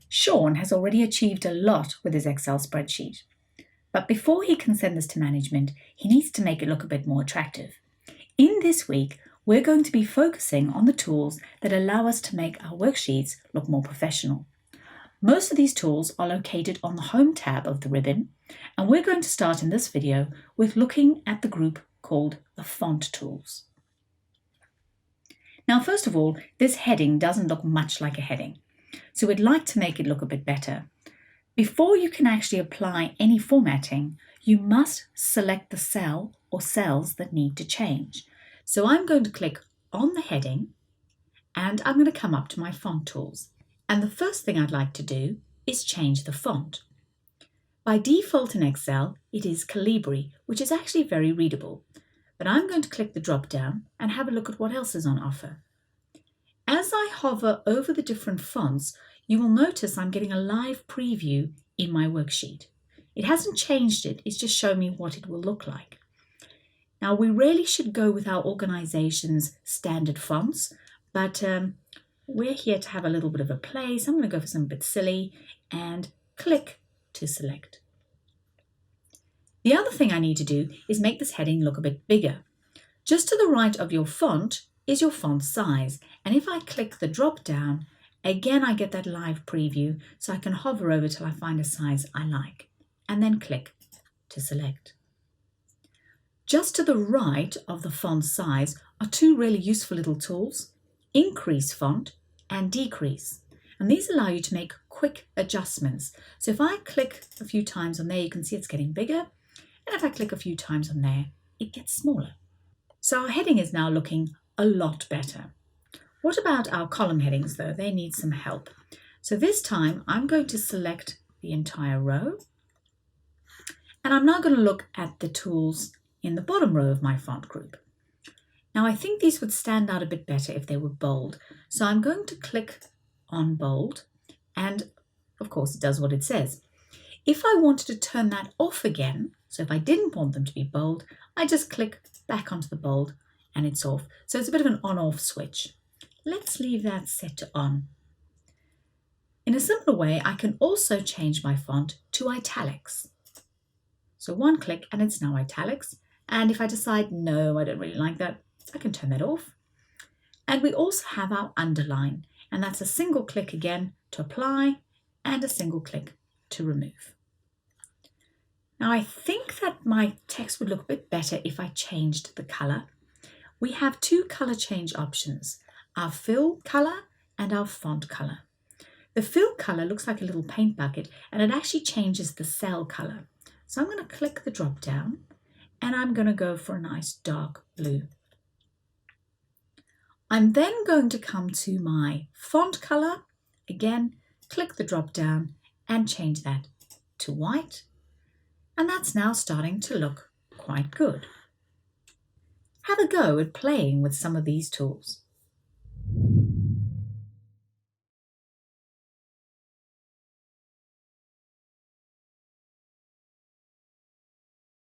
Sean has already achieved a lot with his Excel spreadsheet. But before he can send this to management, he needs to make it look a bit more attractive. In this week, we're going to be focusing on the tools that allow us to make our worksheets look more professional. Most of these tools are located on the Home tab of the ribbon, and we're going to start in this video with looking at the group called the Font Tools. Now, first of all, this heading doesn't look much like a heading, so we'd like to make it look a bit better. Before you can actually apply any formatting, you must select the cell or cells that need to change. So I'm going to click on the heading and I'm going to come up to my font tools. And the first thing I'd like to do is change the font. By default in Excel, it is Calibri, which is actually very readable. But I'm going to click the drop down and have a look at what else is on offer. As I hover over the different fonts, you will notice I'm getting a live preview in my worksheet. It hasn't changed it, it's just showing me what it will look like. Now, we really should go with our organization's standard fonts, but we're here to have a little bit of a play, so I'm going to go for something a bit silly and click to select. The other thing I need to do is make this heading look a bit bigger. Just to the right of your font is your font size, and if I click the drop down, again I get that live preview, so I can hover over till I find a size I like, and then click to select. Just to the right of the font size are two really useful little tools, Increase Font and Decrease. And these allow you to make quick adjustments. So if I click a few times on there, you can see it's getting bigger. And if I click a few times on there, it gets smaller. So our heading is now looking a lot better. What about our column headings though? They need some help. So this time I'm going to select the entire row. And I'm now going to look at the tools in the bottom row of my font group. Now I think these would stand out a bit better if they were bold. So I'm going to click on bold, and of course it does what it says. If I wanted to turn that off again, so if I didn't want them to be bold, I just click back onto the bold and it's off. So it's a bit of an on-off switch. Let's leave that set to on. In a similar way, I can also change my font to italics. So one click and it's now italics. And if I decide, no, I don't really like that, I can turn that off. And we also have our underline, and that's a single click again to apply and a single click to remove. Now I think that my text would look a bit better if I changed the color. We have two color change options, our fill color and our font color. The fill color looks like a little paint bucket and it actually changes the cell color. So I'm going to click the drop down and I'm going to go for a nice dark blue. I'm then going to come to my font color, again, click the drop down and change that to white. And that's now starting to look quite good. Have a go at playing with some of these tools.